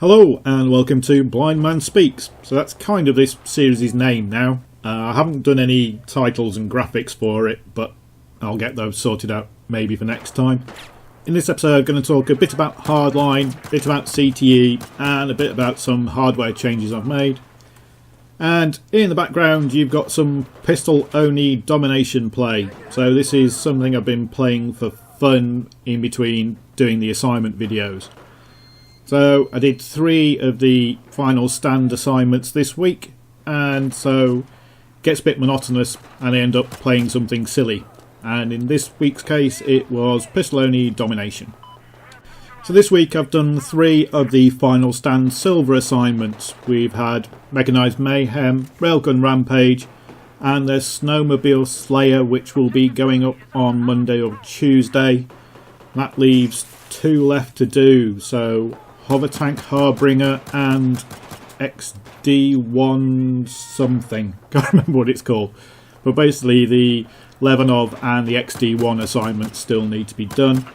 Hello and welcome to Blindman Speaks. So that's kind of this series' name now. I haven't done any titles and graphics for it, but I'll get those sorted out maybe for next time. In this episode I'm going to talk a bit about Hardline, a bit about CTE and a bit about some hardware changes I've made. And in the background you've got some pistol-only domination play. So this is something I've been playing for fun in between doing the assignment videos. So I did 3 of the final stand assignments this week, and so it gets a bit monotonous and I end up playing something silly. And in this week's case it was pistol-only domination. So this week I've done 3 of the final stand silver assignments. We've had Mechanised Mayhem, Railgun Rampage, and there's Snowmobile Slayer, which will be going up on Monday or Tuesday. That leaves 2 left to do, so Hover Tank Harbringer and XD1 something. Can't remember what it's called. But basically the Levanov and the XD1 assignments still need to be done.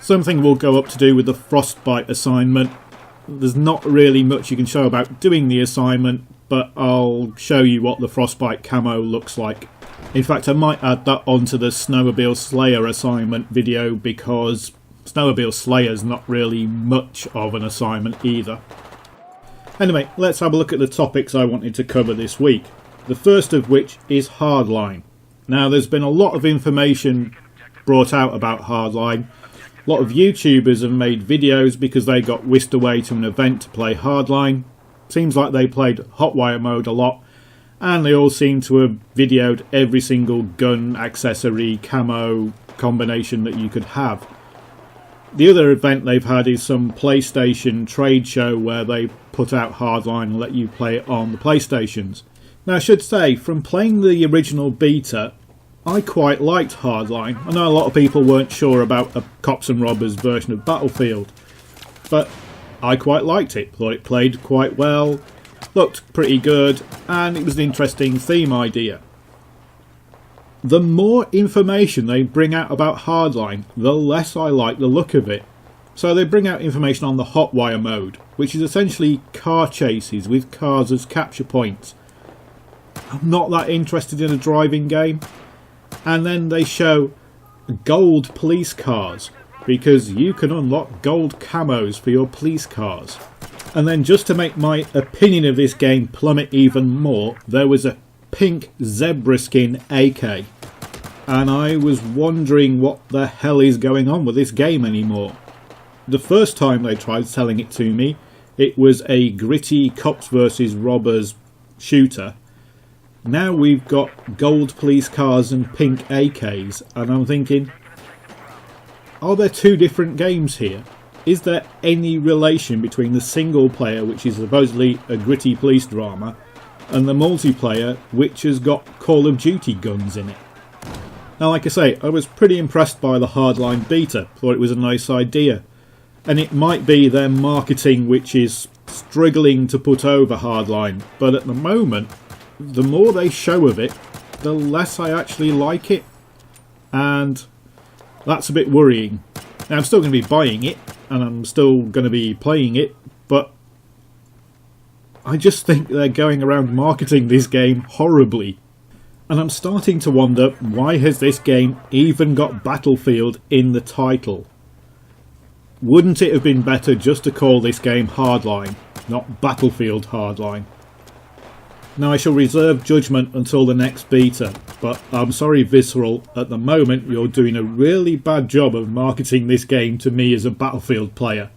Something will go up to do with the Frostbite assignment. There's not really much you can show about doing the assignment, but I'll show you what the Frostbite camo looks like. In fact, I might add that onto the Snowmobile Slayer assignment video because Snowmobile Slayer's not really much of an assignment either. Anyway, let's have a look at the topics I wanted to cover this week. The first of which is Hardline. Now, there's been a lot of information brought out about Hardline. A lot of YouTubers have made videos because they got whisked away to an event to play Hardline. Seems like they played Hotwire mode a lot, and they all seem to have videoed every single gun, accessory, camo combination that you could have. The other event they've had is some PlayStation trade show where they put out Hardline and let you play it on the PlayStations. Now I should say, from playing the original beta, I quite liked Hardline. I know a lot of people weren't sure about a Cops and Robbers version of Battlefield, but I quite liked it. Thought it played quite well, looked pretty good, and it was an interesting theme idea. The more information they bring out about Hardline, the less I like the look of it. So they bring out information on the Hotwire mode, which is essentially car chases with cars as capture points. I'm not that interested in a driving game. And then they show gold police cars, because you can unlock gold camos for your police cars. And then just to make my opinion of this game plummet even more, there was a pink zebra skin AK, and I was wondering what the hell is going on with this game anymore. The first time they tried selling it to me, it was a gritty cops versus robbers shooter. Now we've got gold police cars and pink AKs, and I'm thinking, are there 2 different games here? Is there any relation between the single player, which is supposedly a gritty police drama, and the multiplayer, which has got Call of Duty guns in it? Now, like I say, I was pretty impressed by the Hardline beta. Thought it was a nice idea. And it might be their marketing which is struggling to put over Hardline. But at the moment, the more they show of it, the less I actually like it. And that's a bit worrying. Now, I'm still going to be buying it, and I'm still going to be playing it, but I just think they're going around marketing this game horribly. And I'm starting to wonder, why has this game even got Battlefield in the title? Wouldn't it have been better just to call this game Hardline, not Battlefield Hardline? Now I shall reserve judgment until the next beta, but I'm sorry Visceral, at the moment you're doing a really bad job of marketing this game to me as a Battlefield player.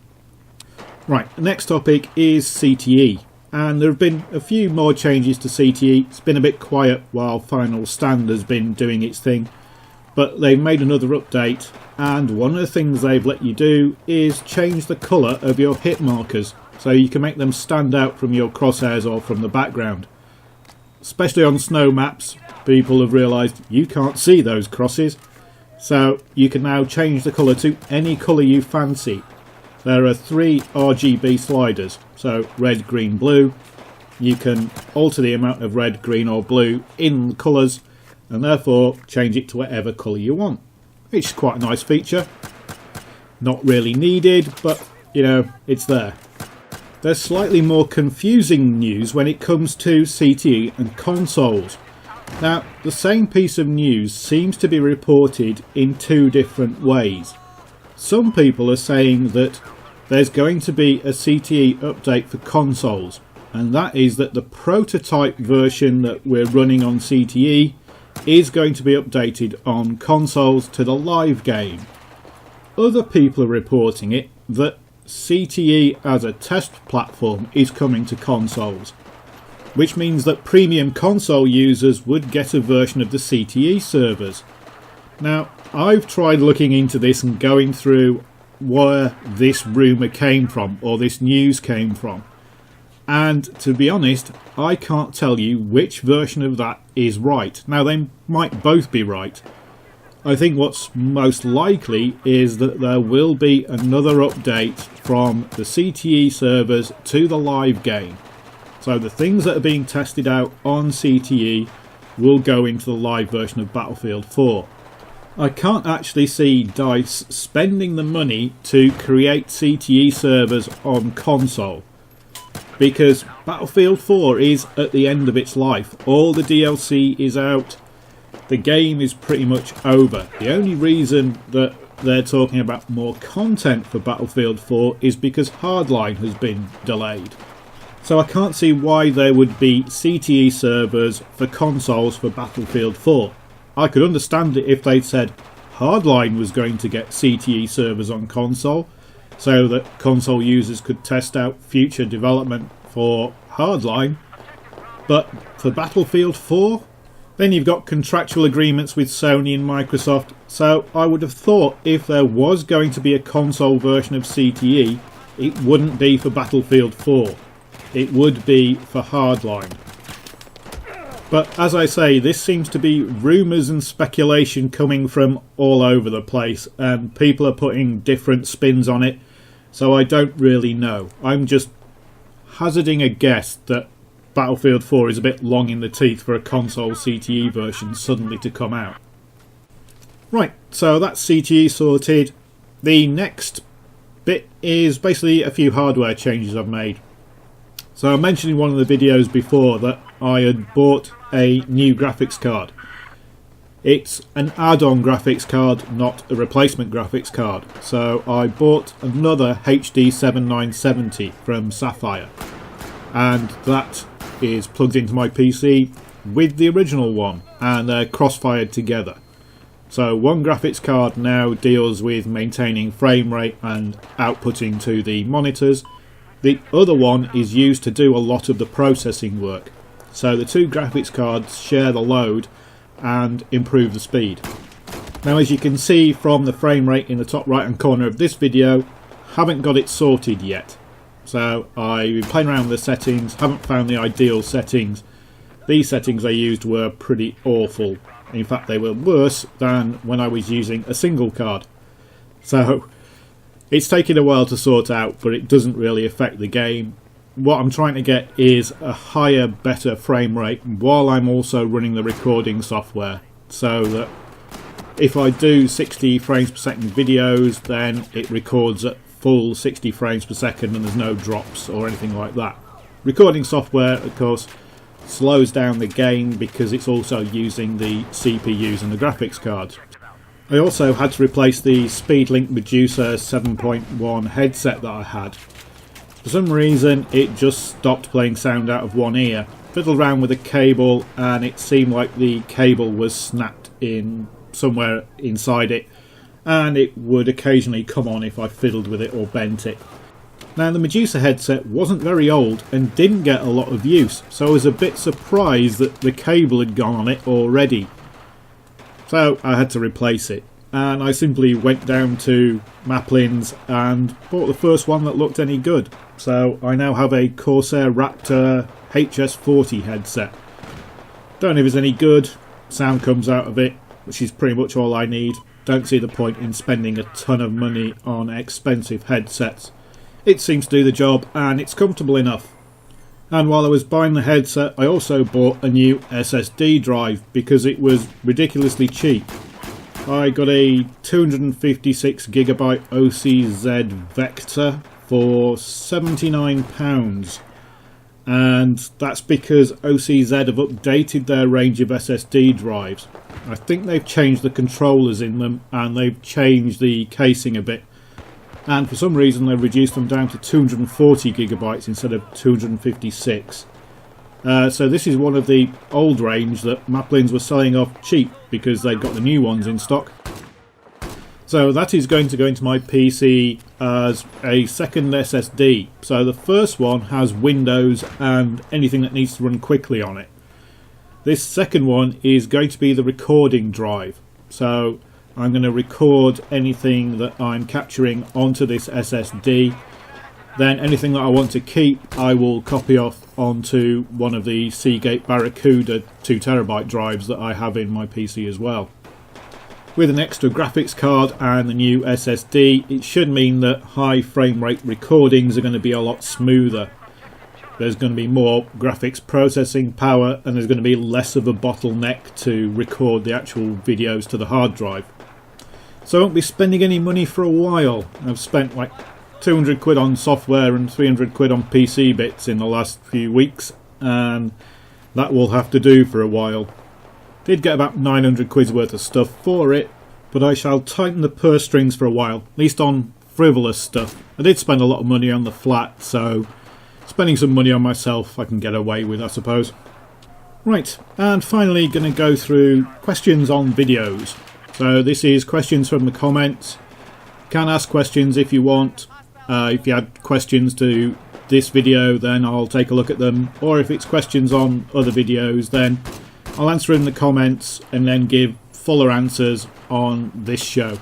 Right, the next topic is CTE. And there have been a few more changes to CTE. It's been a bit quiet while Final Stand has been doing its thing. But they've made another update, and one of the things they've let you do is change the colour of your hit markers, so you can make them stand out from your crosshairs or from the background. Especially on snow maps, people have realised you can't see those crosses. So you can now change the colour to any colour you fancy. There are 3 RGB sliders, so red, green, blue. You can alter the amount of red, green or blue in the colours, and therefore change it to whatever colour you want. Which is quite a nice feature. Not really needed, but you know, it's there. there's slightly more confusing news when it comes to CTE and consoles. Now, the same piece of news seems to be reported in two different ways. Some people are saying that there's going to be a CTE update for consoles, and that is that the prototype version that we're running on CTE is going to be updated on consoles to the live game. Other people are reporting it that CTE as a test platform is coming to consoles, which means that premium console users would get a version of the CTE servers. Now, I've tried looking into this and going through where this rumour came from, or this news came from, and to be honest, I can't tell you which version of that is right. Now, they might both be right. I think what's most likely is that there will be another update from the CTE servers to the live game. So the things that are being tested out on CTE will go into the live version of Battlefield 4. I can't actually see DICE spending the money to create CTE servers on console, because Battlefield 4 is at the end of its life. All the DLC is out. The game is pretty much over. The only reason that they're talking about more content for Battlefield 4 is because Hardline has been delayed. So I can't see why there would be CTE servers for consoles for Battlefield 4. I could understand it if they'd said Hardline was going to get CTE servers on console, so that console users could test out future development for Hardline. But for Battlefield 4, then you've got contractual agreements with Sony and Microsoft, so I would have thought if there was going to be a console version of CTE, it wouldn't be for Battlefield 4. It would be for Hardline. But as I say, this seems to be rumours and speculation coming from all over the place, and people are putting different spins on it, so I don't really know. I'm just hazarding a guess that Battlefield 4 is a bit long in the teeth for a console CTE version suddenly to come out. Right, so that's CTE sorted. The next bit is basically a few hardware changes I've made. So I mentioned in one of the videos before that I had bought a new graphics card. It's an add-on graphics card, not a replacement graphics card. So I bought another HD 7970 from Sapphire, and that is plugged into my PC with the original one, and they're cross-fired together. So one graphics card now deals with maintaining frame rate and outputting to the monitors. The other one is used to do a lot of the processing work. So the two graphics cards share the load and improve the speed. Now, as you can see from the frame rate in the top right hand corner of this video, haven't got it sorted yet. So I've been playing around with the settings, haven't found the ideal settings. These settings I used were pretty awful. In fact, they were worse than when I was using a single card. So it's taken a while to sort out, but it doesn't really affect the game. What I'm trying to get is a higher, better frame rate while I'm also running the recording software, so that if I do 60 frames per second videos, then it records at full 60 frames per second and there's no drops or anything like that. Recording software, of course, slows down the game because it's also using the CPUs and the graphics cards. I also had to replace the SpeedLink Medusa 7.1 headset that I had. For some reason it just stopped playing sound out of one ear. Fiddled around with the cable and it seemed like the cable was snapped in somewhere inside it, and it would occasionally come on if I fiddled with it or bent it. Now, the Medusa headset wasn't very old and didn't get a lot of use, so I was a bit surprised that the cable had gone on it already. So I had to replace it, and I simply went down to Maplin's and bought the first one that looked any good. So I now have a Corsair Raptor HS40 headset. Don't know if it's any good, sound comes out of it, which is pretty much all I need. Don't see the point in spending a ton of money on expensive headsets. It seems to do the job and it's comfortable enough. And while I was buying the headset, I also bought a new SSD drive because it was ridiculously cheap. I got a 256GB OCZ Vector for £79, and that's because OCZ have updated their range of SSD drives. I think they've changed the controllers in them and they've changed the casing a bit, and for some reason they've reduced them down to 240 gigabytes instead of 256. So this is one of the old range that Maplins were selling off cheap because they've got the new ones in stock. So that is going to go into my PC as a second SSD. So the first one has Windows and anything that needs to run quickly on it. This second one is going to be the recording drive. So I'm going to record anything that I'm capturing onto this SSD. Then anything that I want to keep, I will copy off onto one of the Seagate Barracuda 2TB drives that I have in my PC as well. With an extra graphics card and the new SSD, it should mean that high frame rate recordings are going to be a lot smoother. There's going to be more graphics processing power and there's going to be less of a bottleneck to record the actual videos to the hard drive. So I won't be spending any money for a while. I've spent like 200 quid on software and 300 quid on PC bits in the last few weeks, and that will have to do for a while. Did get about 900 quid's worth of stuff for it, but I shall tighten the purse strings for a while, at least on frivolous stuff. I did spend a lot of money on the flat, so spending some money on myself I can get away with, I suppose. Right, and finally going to go through questions on videos. So this is questions from the comments. You can ask questions if you want. If you had questions to this video, then I'll take a look at them, or if it's questions on other videos, then I'll answer in the comments and then give fuller answers on this show.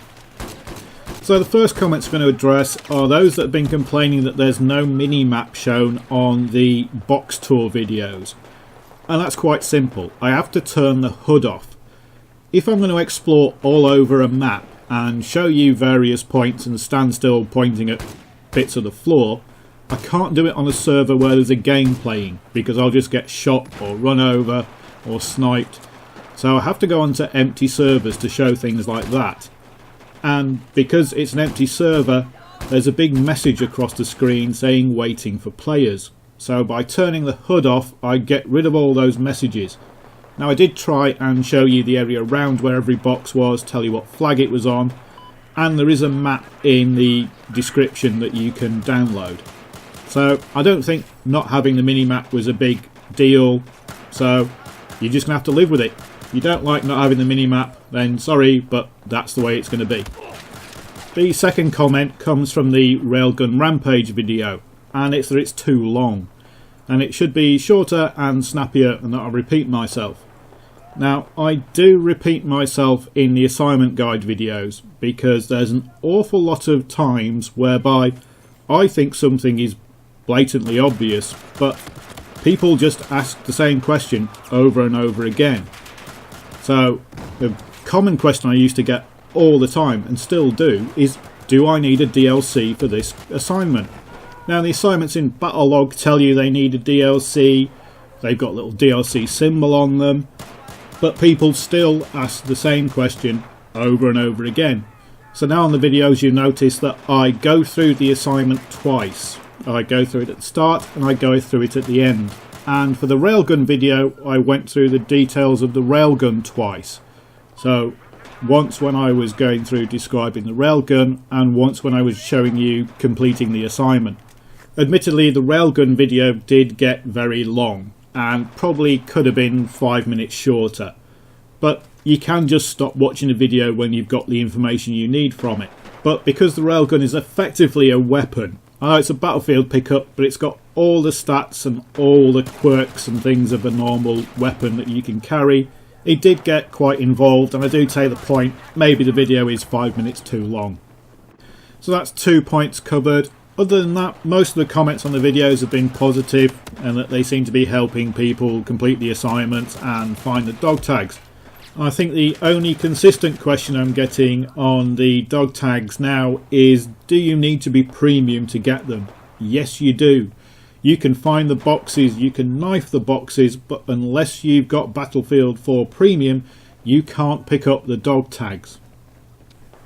So the first comments I'm going to address are those that have been complaining that there's no mini-map shown on the box tour videos. And that's quite simple. I have to turn the HUD off. If I'm going to explore all over a map and show you various points and stand still pointing at bits of the floor, I can't do it on a server where there's a game playing because I'll just get shot or run over or sniped. So I have to go onto empty servers to show things like that. And because it's an empty server, there's a big message across the screen saying waiting for players. So by turning the HUD off, I get rid of all those messages. Now I did try and show you the area around where every box was, tell you what flag it was on, and there is a map in the description that you can download. So I don't think not having the mini-map was a big deal, so you're just going to have to live with it. If you don't like not having the mini-map, then sorry, but that's the way it's going to be. The second comment comes from the Railgun Rampage video, and it's that it's too long. And it should be shorter and snappier and that I'll repeat myself. Now, I do repeat myself in the assignment guide videos because there's an awful lot of times whereby I think something is blatantly obvious, but people just ask the same question over and over again. So, the common question I used to get all the time, and still do, is do I need a DLC for this assignment? Now, the assignments in Battlelog tell you they need a DLC, they've got a little DLC symbol on them, but people still ask the same question over and over again. So now on the videos you notice that I go through the assignment twice. I go through it at the start and I go through it at the end. And for the railgun video I went through the details of the railgun twice. So once when I was going through describing the railgun and once when I was showing you completing the assignment. Admittedly, the railgun video did get very long and probably could have been 5 minutes shorter, but you can just stop watching a video when you've got the information you need from it. But because the railgun is effectively a weapon, I know it's a battlefield pickup, but it's got all the stats and all the quirks and things of a normal weapon that you can carry. It did get quite involved, and I do take the point, maybe the video is 5 minutes too long. So that's 2 points covered. Other than that, most of the comments on the videos have been positive and that they seem to be helping people complete the assignments and find the dog tags. I think the only consistent question I'm getting on the dog tags now is, do you need to be premium to get them? Yes, you do. You can find the boxes, you can knife the boxes, but unless you've got Battlefield 4 Premium, you can't pick up the dog tags.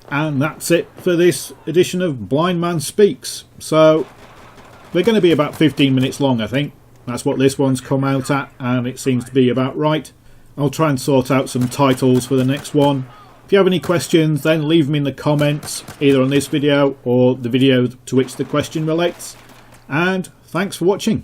And that's it for this edition of Blindman Speaks. So they're going to be about 15 minutes long, I think. That's what this one's come out at, and it seems to be about right. I'll try and sort out some titles for the next one. If you have any questions, then leave them in the comments, either on this video or the video to which the question relates. And thanks for watching.